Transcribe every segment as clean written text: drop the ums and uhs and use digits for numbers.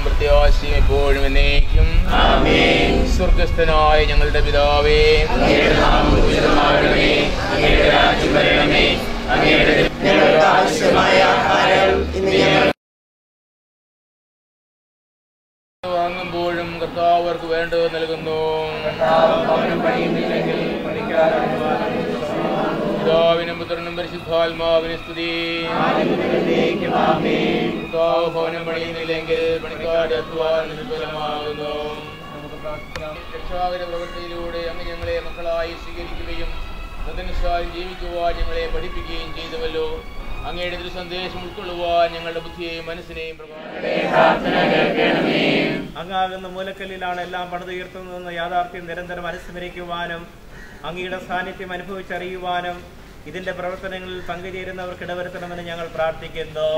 പ്രത്യാശയും എപ്പോഴും എന്നേക്കും. സ്വർഗസ്ഥനായ ഞങ്ങളുടെ പിതാവേ, വാങ്ങുമ്പോഴും കർത്താവ് അവർക്ക് വേണ്ടത് നൽകുന്നു. പിതാവിനും പുത്രനും പരിശുദ്ധാത്മാവിനും സ്തുതി. കർത്താവ് ഭവനം പണിയുന്നില്ലെങ്കിൽ പണിക്കാരുടെ അധ്വാനം നിഷ്ഫലമാകുന്നു. രക്ഷാകര പ്രവൃത്തിയിലൂടെ അങ്ങ് ഞങ്ങളെ മക്കളായി സ്വീകരിക്കുകയും തദനുസാരം ജീവിക്കുവാൻ ഞങ്ങളെ പഠിപ്പിക്കുകയും ചെയ്തുവല്ലോ. അങ്ങയുടെ ഒരു സന്ദേശം ഉൾക്കൊള്ളുവാൻ ഞങ്ങളുടെ ബുദ്ധിയെയും മനസ്സിനെയും അങ്ങാകുന്ന മൂലക്കല്ലിലാണ് എല്ലാം പണിതുയർത്തുന്നതെന്ന യാഥാർത്ഥ്യം നിരന്തരം അനുസ്മരിക്കുവാനും അങ്ങയുടെ സാന്നിധ്യം അനുഭവിച്ചറിയുവാനും ഇതിന്റെ പ്രവർത്തനങ്ങളിൽ പങ്കുചേരുന്നവർക്ക് ഇടവരുത്തണമെന്ന് ഞങ്ങൾ പ്രാർത്ഥിക്കുന്നു.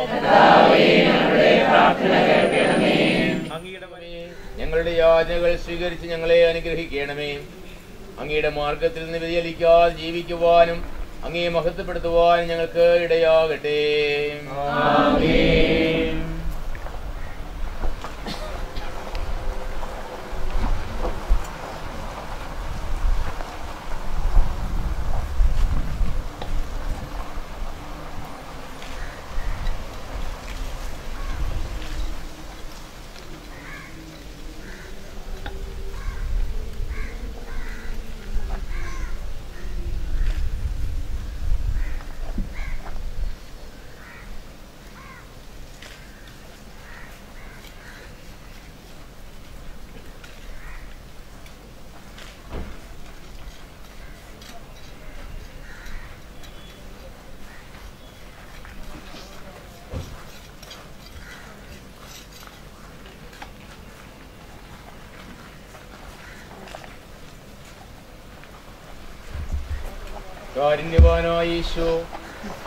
ഞങ്ങളുടെ യാചനകൾ സ്വീകരിച്ച് ഞങ്ങളെ അനുഗ്രഹിക്കണമേ. അങ്ങയുടെ മാർഗത്തിൽ നിന്ന് വ്യതിചലിക്കാതെ ജീവിക്കുവാനും അങ്ങയെ മഹത്വപ്പെടുത്തുവാനും ഞങ്ങൾക്ക് ഇടയാകട്ടെ. കാരുണ്യവാനായ ഈശോ,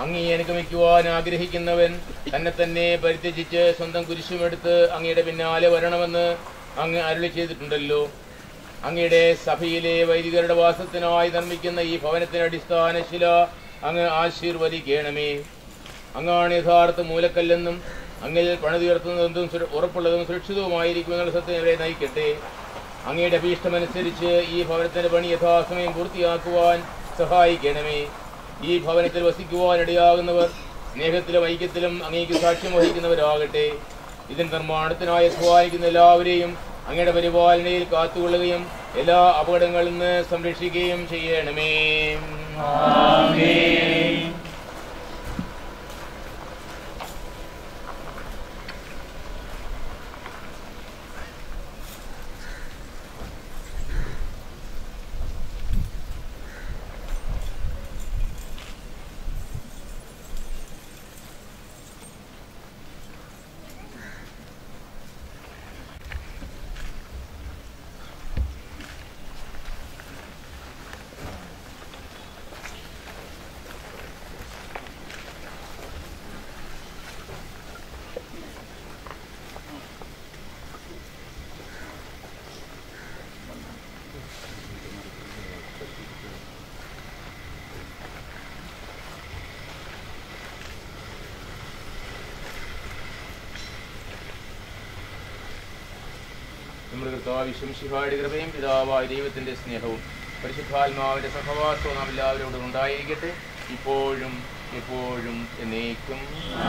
അങ്ങയെ അനുഗമിക്കുവാൻ ആഗ്രഹിക്കുന്നവൻ തന്നെ തന്നെ പരിത്യജിച്ച് സ്വന്തം കുരിശുമെടുത്ത് അങ്ങയുടെ പിന്നാലെ വരണമെന്ന് അങ്ങ് അരുളി ചെയ്തിട്ടുണ്ടല്ലോ. അങ്ങയുടെ സഭയിലെ വൈദികരുടെ വാസത്തിനായി നിർമ്മിക്കുന്ന ഈ ഭവനത്തിന് അടിസ്ഥാന ശില അങ്ങ് ആശീർവദിക്കണമേ. അങ്ങാണ് യഥാർത്ഥ മൂലക്കല്ലെന്നും അങ്ങിൽ പണിതുയർത്തുന്നതെന്തും ഉറപ്പുള്ളതും സുരക്ഷിതവുമായിരിക്കുമെന്നുള്ള സത്യം അവരെ നയിക്കട്ടെ. അങ്ങയുടെ അഭീഷ്ടമനുസരിച്ച് ഈ ഭവനത്തിന്റെ പണി യഥാസമയം പൂർത്തിയാക്കുവാൻ സഹായിക്കണമേ. ഈ ഭവനത്തിൽ വസിക്കുവാനിടയാകുന്നവർ സ്നേഹത്തിലും ഐക്യത്തിലും അങ്ങേക്ക് സാക്ഷ്യം വഹിക്കുന്നവരാകട്ടെ. ഇതിന്റെ നിർമ്മാണത്തിനായി സഹായിക്കുന്ന എല്ലാവരെയും അങ്ങയുടെ പരിപാലനയിൽ കാത്തുകൊള്ളുകയും എല്ലാ അപകടങ്ങളിൽ നിന്ന് സംരക്ഷിക്കുകയും ചെയ്യണമേ. നമ്മുടെ കർത്താവ് ശംസിഹായുടെ കൃപയും പിതാവായ ദൈവത്തിന്റെ സ്നേഹവും പരിശുദ്ധാത്മാവിന്റെ സഹവാസവും നാം എല്ലാവരോടും ഉണ്ടായിരിക്കട്ടെ, ഇപ്പോഴും എപ്പോഴും എന്നേക്കും.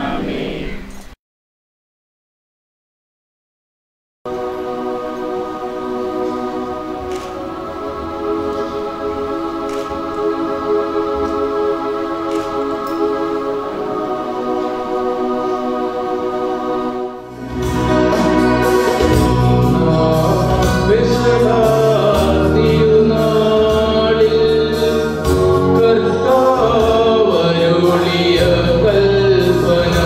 ആമേൻ. കൽപ്പന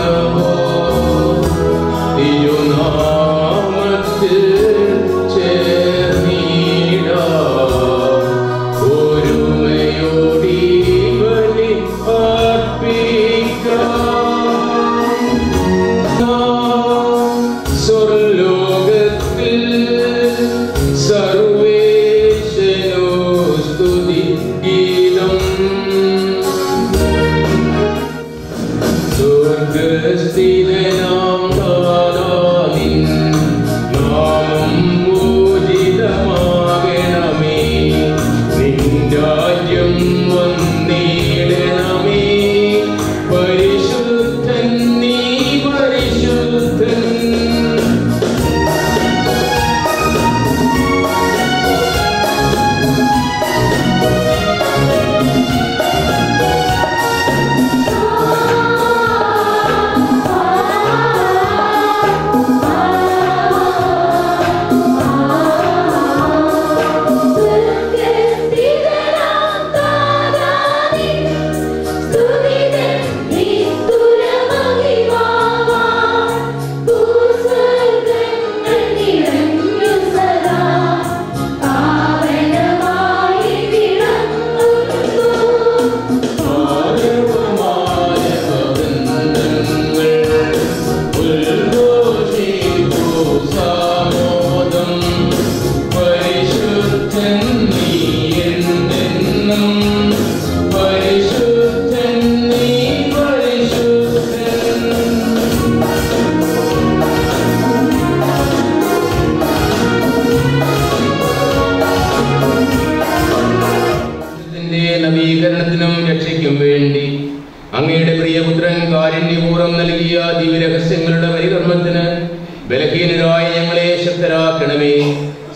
ദൈവത്തിനായി ഞങ്ങളെ ശക്തരാക്കണമേ.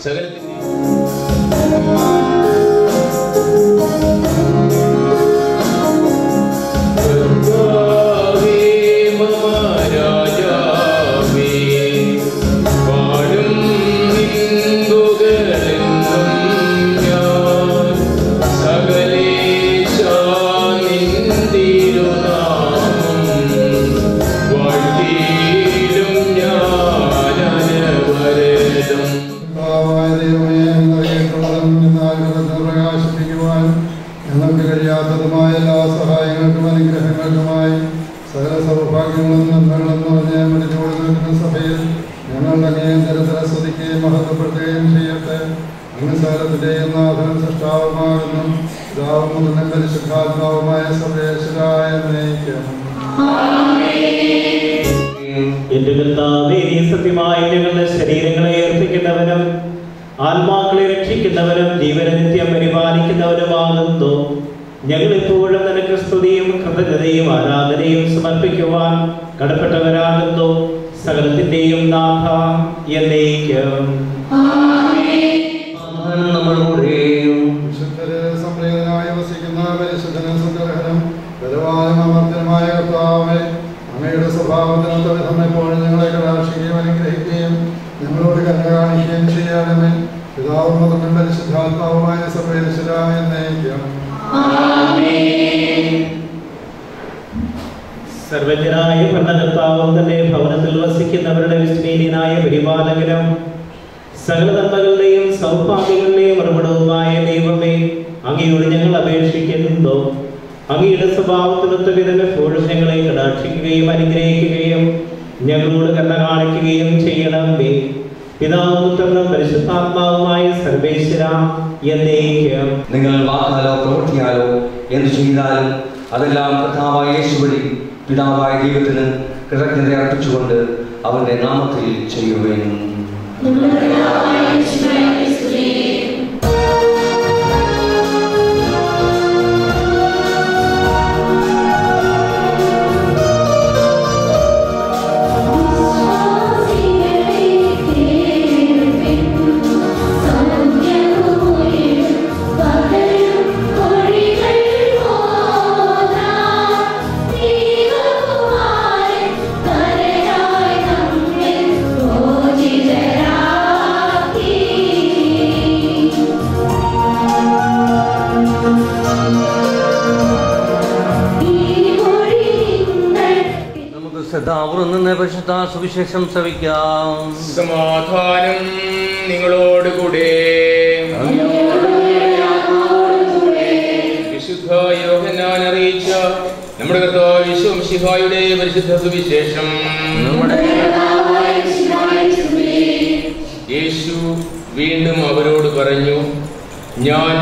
സകലത്തിന്റെ ഞങ്ങൾക്ക് കഴിയാത്തതുമായ എല്ലാ സഹായങ്ങൾക്കും അനുഗ്രഹങ്ങൾക്കുമായി സകല സൗഭാഗ്യങ്ങളും നന്മകളും നിറഞ്ഞ മടിഞ്ഞോട് നിൽക്കുന്ന സഭയിൽ ഞങ്ങളുടെ അങ്ങേയന്തരത്തിലെ സ്തുതിക്കുകയും മഹത്വപ്പെടുത്തുകയും ചെയ്യട്ടെ. അങ്ങ് സകലത്തിന്റെയും നാഥനും സൃഷ്ടാവുമാകുന്നു പിതാവും മുതലും പരിശുദ്ധാത്മാവുമായ സർവേശ്വരായ നയിക്കാം. എന്റെ കർത്താവേ, നീ സത്യമായി ഞങ്ങളുടെ ശരീരങ്ങളെ ഏർപ്പിക്കുന്നവനും ആത്മാക്കളെ രക്ഷിക്കുന്നവനും ജീവനെ നിത്യം പരിപാലിക്കുന്നവനുമാകുന്നു. ഞങ്ങൾ എപ്പോഴും നിനക്ക് സ്തുതിയും കൃതജ്ഞതയും ആരാധനയും സമർപ്പിക്കുവാൻ കടപ്പെട്ടവരാകുന്നു. സകലത്തിന്റെയും നാഥ എന്നേക്കും. സംപ്രീതനായി വസിക്കുന്ന പരിശുദ്ധനും സുഗ്രഹനും ബലവാനും അമർത്യനുമായ കർത്താവേ, അങ്ങയുടെ സ്വഭാവത്തിനൊത്ത വിധം എപ്പോഴും ഞങ്ങളെ കടാക്ഷിക്കുകയും അനുഗ്രഹിക്കുകയും ഞങ്ങളോട് കരുണ കാണിക്കുകയും ചെയ്യണമേ. പിതാവും മുതലും പരിശുദ്ധാത്മാവുമായ സർവേശ്വരായ നയിക്കാം. സർവജ്ഞനായ ഭരണകർത്താവും തന്റെ ഭവനത്തിൽ വസിക്കുന്നവരുടെ വിസ്മീയനായ പരിപാലകനും സകല നന്മകളുടെയും സൗഭാഗ്യങ്ങളുടെയും ഉറവിടവുമായ ദൈവമേ, അങ്ങയോട് ഞങ്ങൾ അപേക്ഷിക്കുന്നു. അങ്ങയുടെ സ്വഭാവത്തിനൊത്ത വിധം എപ്പോഴും ഞങ്ങളെ കടാക്ഷിക്കുകയും അനുഗ്രഹിക്കുകയും ഞങ്ങളോട് കരുണ കാണിക്കുകയും ചെയ്യണമേ. പിതാവും പുത്രനും പരിശുദ്ധാത്മാവുമായ സർവേശ്വര എന്നേക്കും. നിങ്ങൾ വാക്കാലോ പ്രവൃത്തിയാലോ എന്തു ചെയ്താലും അതെല്ലാം കർത്താവായ യേശു വഴി പിതാവായ ദൈവത്തിന് കൃതജ്ഞത അർപ്പിച്ചുകൊണ്ട് അവന്റെ നാമത്തിൽ ചെയ്യുകയും പരിശുദ്ധ സുവിശേഷം ശ്രവിക്കാം. സമാധാനം നിങ്ങളോടുകൂടെ. വിശുദ്ധ യോഹന്നാൻ അറിയിച്ച നമ്മുടെ കർത്താവ് യേശു മിശിഹായുടെ പരിശുദ്ധ സുവിശേഷം. യേശു വീണ്ടും അവരോട് പറഞ്ഞു, ഞാൻ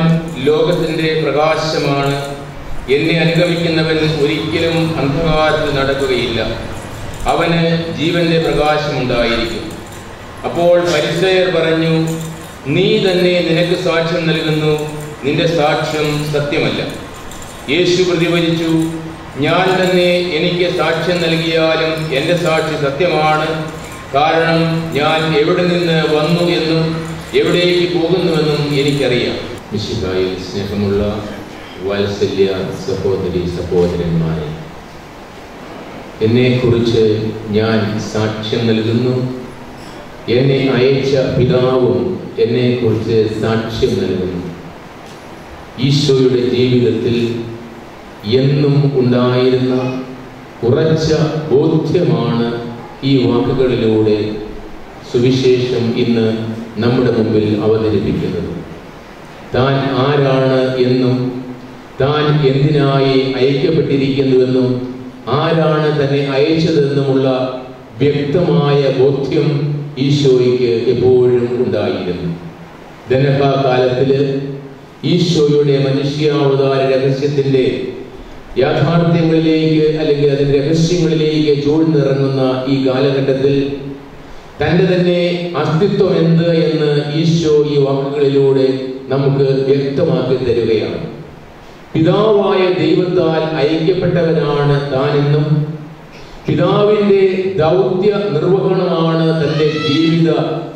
ലോകത്തിന്റെ പ്രകാശമാണ്. എന്നെ അനുഗമിക്കുന്നവൻ ഒരിക്കലും അന്ധകാരത്തിൽ നടക്കുകയില്ല. അവന് ജീവന്റെ പ്രകാശമുണ്ടായിരിക്കും. അപ്പോൾ ഫരിസേയർ പറഞ്ഞു, നീ തന്നെ നിനക്ക് സാക്ഷ്യം നൽകുന്നു, നിന്റെ സാക്ഷ്യം സത്യമല്ല. യേശു പ്രതിവചിച്ചു, ഞാൻ തന്നെ എനിക്ക് സാക്ഷ്യം നൽകിയാലും എൻ്റെ സാക്ഷി സത്യമാണ്. കാരണം ഞാൻ എവിടെ നിന്ന് വന്നു എന്നും എവിടേക്ക് പോകുന്നുവെന്നും എനിക്കറിയാം. മിശിഹായിൽ സ്നേഹമുള്ള വാത്സല്യ സഹോദരി സഹോദരന്മാരെ, എന്നെക്കുറിച്ച് ഞാൻ സാക്ഷ്യം നൽകുന്നു. എന്നെ അയച്ച പിതാവും എന്നെക്കുറിച്ച് സാക്ഷ്യം നൽകുന്നു. ഈശോയുടെ ജീവിതത്തിൽ എന്നും ഉണ്ടായിരുന്ന ഉറച്ച ബോധ്യമാണ് ഈ വാക്കുകളിലൂടെ സുവിശേഷം ഇന്ന് നമ്മുടെ മുമ്പിൽ അവതരിപ്പിക്കുന്നത്. താൻ ആരാണ് എന്നും താൻ എന്തിനായി അയക്കപ്പെട്ടിരിക്കുന്നുവെന്നും ആരാണ് തന്നെ അയച്ചതെന്നുമുള്ള വ്യക്തമായ ബോധ്യം ഈശോയ്ക്ക് എപ്പോഴും ഉണ്ടായിരുന്നു. ധനകാലത്തില് ഈശോയുടെ മനുഷ്യാവതാര രഹസ്യത്തിന്റെ യാഥാർത്ഥ്യങ്ങളിലേക്ക് അല്ലെങ്കിൽ അതിന്റെ രഹസ്യങ്ങളിലേക്ക് ചൂഴ്ന്നിറങ്ങുന്ന ഈ കാലഘട്ടത്തിൽ തന്റെ തന്നെ അസ്തിത്വം എന്ത് എന്ന് ഈശോ ഈ വാക്കുകളിലൂടെ നമുക്ക് വ്യക്തമാക്കി തരികയാണ്. പിതാവായ ദൈവത്താൽ അയക്കപ്പെട്ടവനാണ് താനെന്നും പിതാവിന്റെ ദൗത്യ നിർവഹണമാണ് തൻ്റെ ജീവിത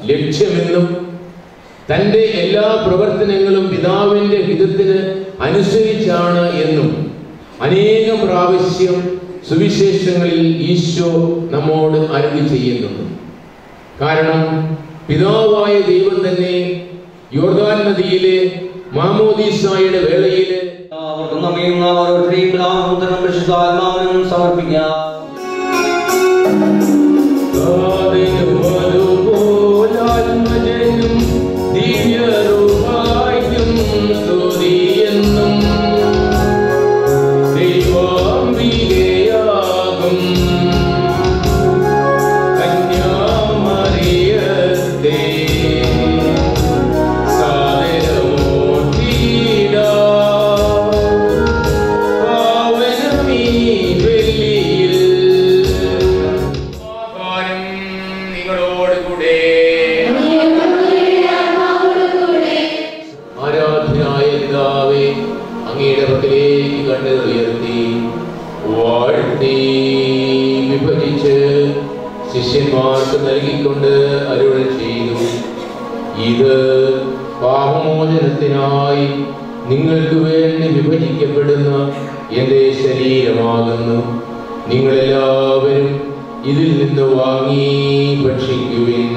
ലക്ഷ്യമെന്നും തൻ്റെ എല്ലാ പ്രവർത്തനങ്ങളും പിതാവിൻ്റെ ഹിതത്തിന് അനുസരിച്ചാണ് എന്നും അനേകം പ്രാവശ്യം സുവിശേഷങ്ങളിൽ ഈശോ നമ്മോട് അരുളി ചെയ്യുന്നുണ്ട്. കാരണം പിതാവായ ദൈവം തന്നെ യോർദാൻ നദിയിലെ മാമോദീസായുടെ വേളയില് സമർപ്പിക്കാം. ശിഷ്യന്മാർക്ക് നൽകിക്കൊണ്ട് അരുളി ചെയ്തു, ഇത് പാപമോചനത്തിനായി നിങ്ങൾക്ക് വേണ്ടി വിഭജിക്കപ്പെടുന്ന എന്റെ ശരീരമാകുന്നു. നിങ്ങളെല്ലാവരും ഇതിൽ നിന്ന് വാങ്ങി ഭക്ഷിക്കുവിൻ.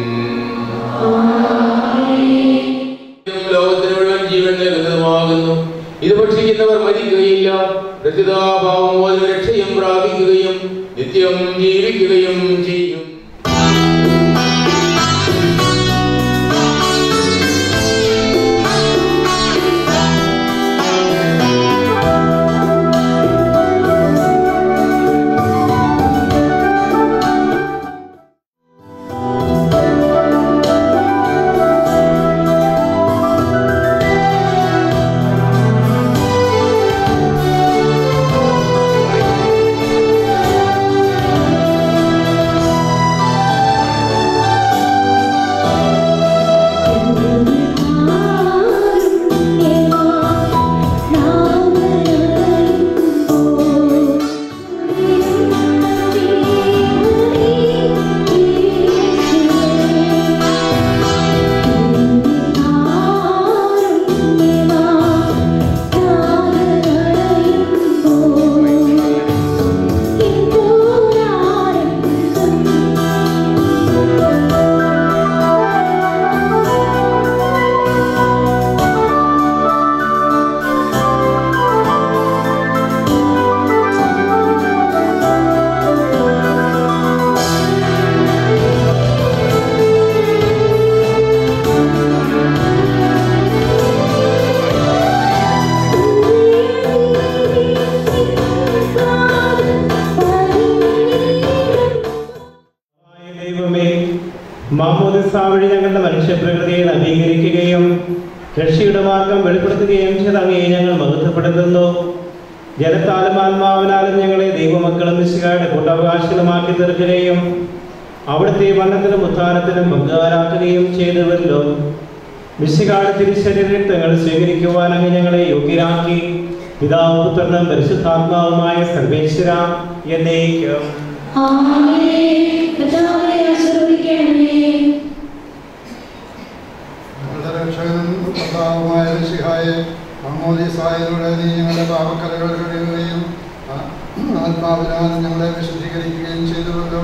ലോകത്തിന് മുഴുവൻ ജീവൻ നൽകുന്നതുമാകുന്നു. ഇത് ഭക്ഷിക്കുന്നവർ മരിക്കുകയില്ല, രക്ഷിതാഭാവമോചന രക്ഷയും പ്രാപിക്കുകയും നിത്യം ജീവിക്കുകയും ചെയ്യും. മാമോദിസ വഴി ഞങ്ങളുടെ മനുഷ്യപ്രകൃതിയെ നവീകരിക്കുകയും രക്ഷയുടെ മാർഗം വെളിപ്പെടുത്തുകയും ചെയ്ത അങ്ങയെ ഞങ്ങൾ മഹത്വപ്പെടുത്തുന്നു. ജലത്താലും ആത്മാവിനാലും ഞങ്ങളെ ദൈവമക്കളും മിശിഹായുടെ കൂട്ടവകാശികളുമാക്കി തീർക്കുകയും അവിടുത്തെ മരണത്തിനും ഉത്ഥാനത്തിനും പങ്കുകാരാക്കുകയും ചെയ്തുവല്ലോ. മിശിഹായുടെ തിരുശരീരങ്ങൾ സ്വീകരിക്കുവാൻ അങ്ങ് ഞങ്ങളെ യോഗ്യരാക്കി. പിതാവും പുത്രനും പരിശുദ്ധാത്മാവുമായ സർവേശ്വര എന്നേക്കും. രക്ഷകനും കർത്താവുമായ മിശിഹായെ മാമോദീസായിലൂടെ നീ ഞങ്ങളുടെ പാപക്കറകൾ കഴിയുകയും ആത്മാവിനാൽ ഞങ്ങളെ വിശുദ്ധീകരിക്കുകയും ചെയ്തുവല്ലോ.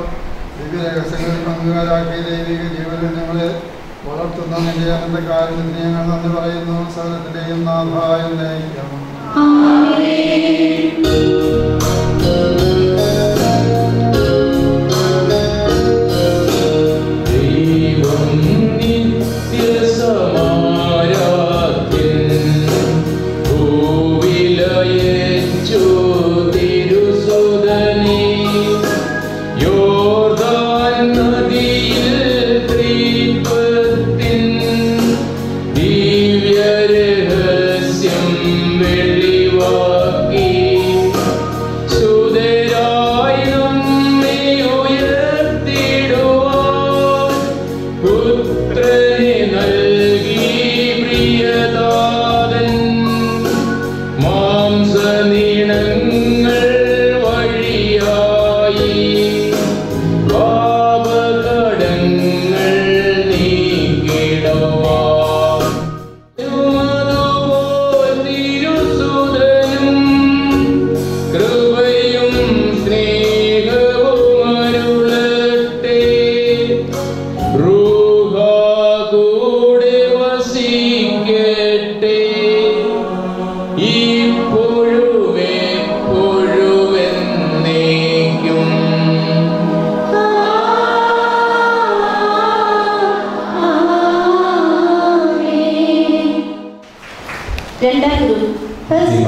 ദിവ്യരഹസ്യങ്ങളിൽ പങ്കുകാരാക്കി ദൈവിക ജീവനിൽ ഞങ്ങളെ വളർത്തുന്ന നിന്റെ അനന്ത കാരുണ്യത്തിന് ഞങ്ങൾ നന്ദി പറയുന്നു. സകലത്തിന്റെയും നാഥായ എന്നേക്കും. ദിവ്യരഹസ്യം വെളിവാക്കി സുദേ രണ്ടാം ഗ്രൂപ്പ് ഫസ്റ്റ്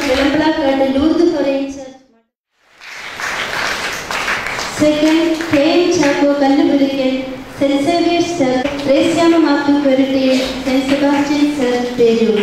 വിളമ്പളക്കാട് ലൂർദ് കൊറിയൻ church. Second K M. Chacko Kallupulikkal Saint Xavier's church, റേസ്യാമ Mathew Perattiyil Saint Sebastian church Peroor.